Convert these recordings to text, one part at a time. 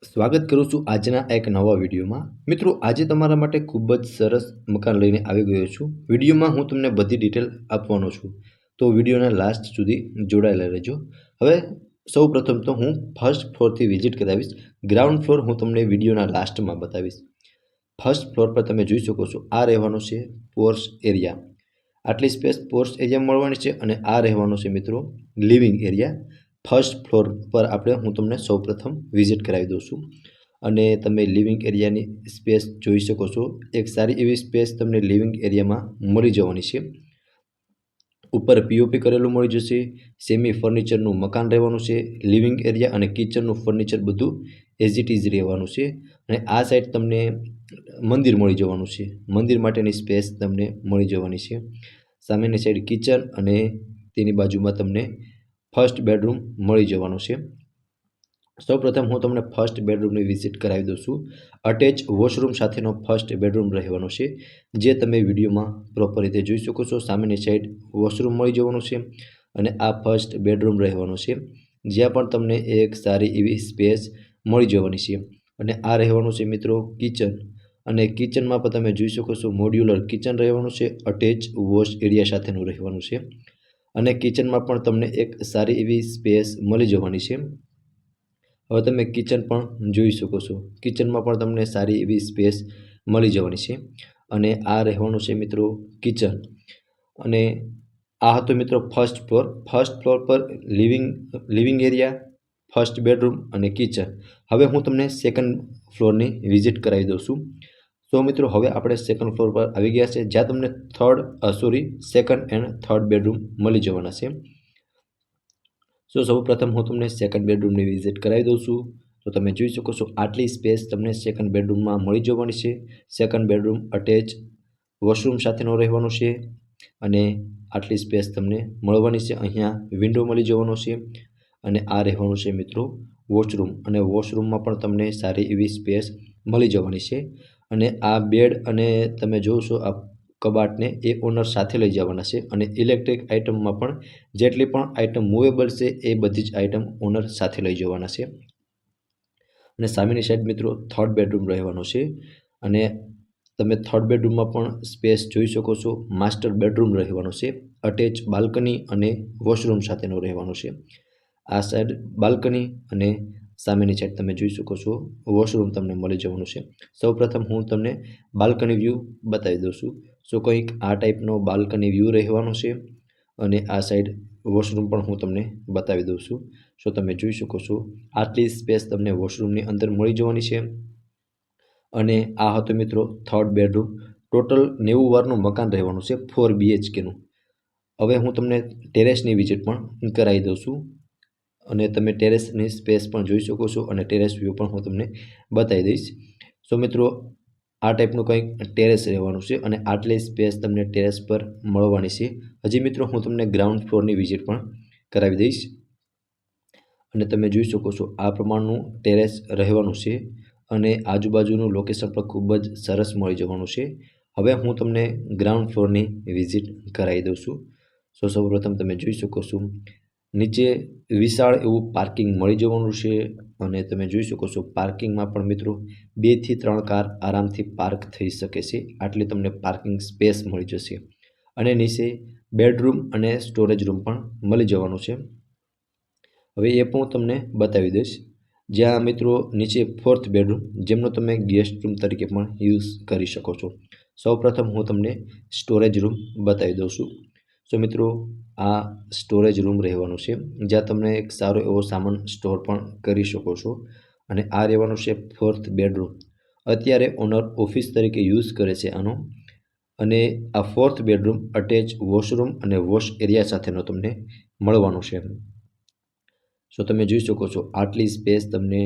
સ્વાગત કરું છું આજના એક નવા વિડીયોમાં। મિત્રો, આજે તમારા માટે ખૂબ જ સરસ મકાન લઈને આવી ગયો છું। વિડીયોમાં હું તમને બધી ડિટેલ આપવાનો છું, તો વિડીયોના લાસ્ટ સુધી જોડાયેલા રહેજો। હવે સૌપ્રથમ તો હું ફર્સ્ટ ફ્લોરથી વિઝિટ કરાવીશ। ગ્રાઉન્ડ ફ્લોર હું તમને વિડીયોના લાસ્ટમાં બતાવીશ। ફર્સ્ટ ફ્લોર પર તમે જોઈ શકો છો, આ રહેવાનો છે પોર્ચ એરિયા। આટલી સ્પેસ પોર્ચ એરિયા મળવાની છે અને આ રહેવાનો છે મિત્રો લિવિંગ એરિયા। ફર્સ્ટ ફ્લોર પર હું તમને સૌપ્રથમ વિઝિટ કરાવી દઉં છું અને તમે લિવિંગ એરિયાની સ્પેસ જોઈ શકો છો। એક સારી એવી સ્પેસ તમને લિવિંગ એરિયામાં મળી જવાની છે। ઉપર પીઓપી કરેલું મળી જશે। સેમી ફર્નિચરનું મકાન રહેવાનું છે। લિવિંગ એરિયા અને કિચનનું ફર્નિચર બધું એઝ ઇટ ઇઝ રહેવાનું છે અને આ સાઈડ તમને મંદિર મળી જવાનું છે। મંદિર માટેની સ્પેસ તમને મળી જવાની છે। સામેની સાઈડ કિચન અને તેની બાજુમાં તમને ફર્સ્ટ બેડરૂમ મળી જવાનો છે। સૌપ્રથમ હું તમને ફર્સ્ટ બેડરૂમની વિઝિટ કરાવી દઉં છું। અટેચ વોશરૂમ સાથેનો ફર્સ્ટ બેડરૂમ રહેવાનો છે, જે તમે વિડીયોમાં પ્રોપર રીતે જોઈ શકો છો। સામેની સાઈડ વોશરૂમ મળી જવાનું છે અને આ ફર્સ્ટ બેડરૂમ રહેવાનો છે, જ્યાં પણ તમને એક સારી એવી સ્પેસ મળી જવાની છે અને આ રહેવાનું છે મિત્રો કિચન। અને કિચનમાં પણ તમે જોઈ શકો છો, મોડ્યુલર કિચન રહેવાનું છે, અટેચ વોશ એરિયા સાથેનું રહેવાનું છે અને કિચનમાં પણ તમને એક સારી એવી સ્પેસ મળી જવાની છે। હવે તમે કિચન પણ જોઈ શકો છો, કિચનમાં પણ તમને સારી એવી સ્પેસ મળી જવાની છે અને આ રહેવાનું છે મિત્રો કિચન। અને આ હતો મિત્રો ફર્સ્ટ ફ્લોર। ફર્સ્ટ ફ્લોર પર લિવિંગ એરિયા, ફર્સ્ટ બેડરૂમ અને કિચન। હવે હું તમને સેકન્ડ ફ્લોરની વિઝિટ કરાવી દઉં છું। તો મિત્રો, હવે આપણે સેકન્ડ ફ્લોર પર આવી ગયા છે, જ્યાં તમને સેકન્ડ એન્ડ થર્ડ બેડરૂમ મળી જવાના છે। સૌપ્રથમ હું તમને સેકન્ડ બેડરૂમની વિઝિટ કરાવી દઉં છું। તો તમે જોઈ શકો છો, આટલી સ્પેસ તમને સેકન્ડ બેડરૂમમાં મળી જવાની છે। સેકન્ડ બેડરૂમ અટેચ વોશરૂમ સાથેનો રહેવાનો છે અને આટલી સ્પેસ તમને મળવાની છે। અહીંયા વિન્ડો મળી જવાનો છે અને આ રહેવાનું છે મિત્રો વોશરૂમ અને વોશરૂમમાં પણ તમને સારી એવી સ્પેસ મળી જવાની છે અને આ બેડ અને તમે જોશો આ કબાટને એ ઓનર સાથે લઈ જવાના છે અને ઇલેક્ટ્રિક આઇટમમાં પણ જેટલી પણ આઇટમ મૂવેબલ છે એ બધી જ આઇટમ ઓનર સાથે લઈ જવાના છે। અને સામેની સાઈડ મિત્રો થર્ડ બેડરૂમ રહેવાનો છે અને તમે થર્ડ બેડરૂમમાં પણ સ્પેસ જોઈ શકો છો। માસ્ટર બેડરૂમ રહેવાનો છે, અટેચ બાલ્કની અને વોશરૂમ સાથેનો રહેવાનો છે। આ સાઈડ બાલ્કની અને સામેની સાઈડ તમે જોઈ શકો છો વોશરૂમ તમને મળી જવાનું છે। સૌપ્રથમ હું તમને બાલ્કની વ્યૂ બતાવી દઉં છું। કંઈક આ ટાઈપનો બાલ્કની વ્યૂ રહેવાનો છે અને આ સાઈડ વોશરૂમ પણ હું તમને બતાવી દઉં છું। તમે જોઈ શકો છો, આટલી સ્પેસ તમને વોશરૂમની અંદર મળી જવાની છે અને આ હતો મિત્રો થર્ડ બેડરૂમ। ટોટલ 90 વારનું મકાન રહેવાનું છે, 4 BHKનું। હવે હું તમને ટેરેસની વિઝિટ પણ કરાવી દઉં છું અને તમે ટેરેસની સ્પેસ પણ જોઈ શકો છો અને ટેરેસ વ્યૂ પણ હું તમને બતાવી દઈશ। મિત્રો, આ ટાઈપનું કંઈક ટેરેસ રહેવાનું છે અને આટલી સ્પેસ તમને ટેરેસ પર મળવાની છે। હજી મિત્રો, હું તમને ગ્રાઉન્ડ ફ્લોરની વિઝિટ પણ કરાવી દઈશ અને તમે જોઈ શકો છો આ પ્રમાણનું ટેરેસ રહેવાનું છે અને આજુબાજુનું લોકેશન પણ ખૂબ જ સરસ મળી જવાનું છે। હવે હું તમને ગ્રાઉન્ડ ફ્લોરની વિઝિટ કરાવી દઉં છું। સૌપ્રથમ તમે જોઈ શકો છો, નીચે વિશાળ એવું પાર્કિંગ મળી જવાનું છે અને તમે જોઈ શકો છો પાર્કિંગમાં પણ મિત્રો 2 થી 3 કાર આરામથી પાર્ક થઈ શકે છે, આટલી તમને પાર્કિંગ સ્પેસ મળી જશે અને નીચે બેડરૂમ અને સ્ટોરેજ રૂમ પણ મળી જવાનું છે। હવે એ પણ હું તમને બતાવી દઈશ, જ્યાં મિત્રો નીચે ફોર્થ બેડરૂમ, જેમનો તમે ગેસ્ટ રૂમ તરીકે પણ યુઝ કરી શકો છો। સૌપ્રથમ હું તમને સ્ટોરેજ રૂમ બતાવી દઉં છું। મિત્રો, આ સ્ટોરેજ રૂમ રહેવાનું છે, જ્યાં તમે એક સારો એવો સામાન સ્ટોર પણ કરી શકો છો અને આ રહેવાનું છે ફોર્થ બેડરૂમ। અત્યારે ઓનર ઓફિસ તરીકે યુઝ કરે છે આનો અને આ ફોર્થ બેડરૂમ અટેચ વોશરૂમ અને વોશ એરિયા સાથેનો તમને મળવાનો છે। તમે જોઈ શકો છો, આટલી સ્પેસ તમને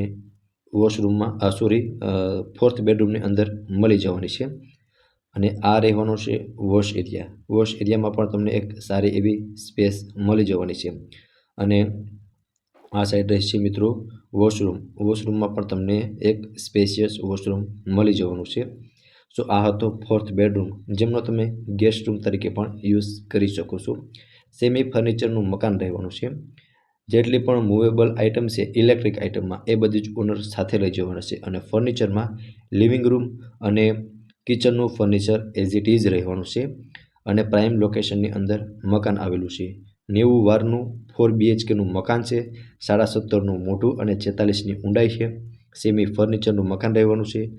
વોશરૂમમાં ફોર્થ બેડરૂમની અંદર મળી જવાની છે અને આ રહેવાનો છે વોશ એરિયા। વોશ એરિયામાં પણ તમને એક સારી એવી સ્પેસ મળી જવાની છે અને આ સાઈડ રહેશે મિત્રો વોશરૂમ। વોશરૂમમાં પણ તમને એક સ્પેશિયસ વોશરૂમ મળી જવાનું છે। આ હતો ફોર્થ બેડરૂમ, જેમનો તમે ગેસ્ટ રૂમ તરીકે પણ યુઝ કરી શકો છો। સેમી ફર્નિચરનું મકાન રહેવાનું છે જેટલી પણ મૂવેબલ આઇટમ છે ઇલેક્ટ્રિક આઇટમમાં એ બધી જ ઓનર સાથે લઈ જવાના છે. અને ફર્નિચરમાં લિવિંગ રૂમ અને કિચનનું ફર્નિચર એઝ ઇટ ઇઝ રહેવાનું છે. અને પ્રાઇમ લોકેશનની અંદર મકાન આવેલું છે. 90 વારનું 4 BHKનું મકાન છે. 17.5નું મોઢું અને 46ની ઊંડાઈ છે. સેમી ફર્નિચરનું મકાન રહેવાનું છે.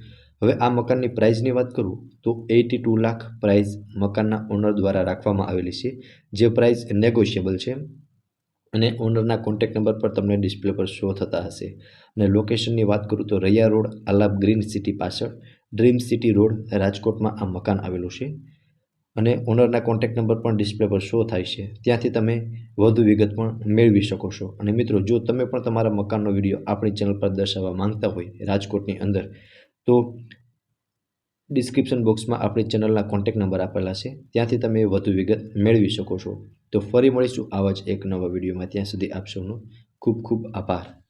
હવે આ મકાનની પ્રાઇસની વાત કરું તો 82 લાખ પ્રાઇસ મકાનના ઓનર દ્વારા રાખવામાં આવેલી છે, જે પ્રાઇસ નેગોશિયેબલ છે. અને ઓનરના કોન્ટેક્ટ નંબર પર તમને ડિસ્પ્લે પર શો થતા હશે. અને લોકેશનની વાત કરું તો Raiya road, Alap green city પાછળ, ડ્રીમ સિટી રોડ, રાજકોટમાં આ મકાન આવેલું છે. અને ઓનરના કોન્ટેક્ટ નંબર પણ ડિસ્પ્લે પર શો થાય છે, ત્યાંથી તમે વધુ વિગત પણ મેળવી શકો છો. અને મિત્રો, જો તમે પણ તમારા મકાનનો વિડીયો આપણી ચેનલ પર દર્શાવવા માંગતા હોય રાજકોટની અંદર, તો ડિસ્ક્રિપ્શન બોક્સમાં આપણી ચેનલના કોન્ટેક્ટ નંબર આપેલા છે, ત્યાંથી તમે વધુ વિગત મેળવી શકો છો. તો ફરી મળીશું આવા જ એક નવા વિડીયોમાં. ત્યાં સુધી આપ સૌનો ખૂબ ખૂબ આભાર.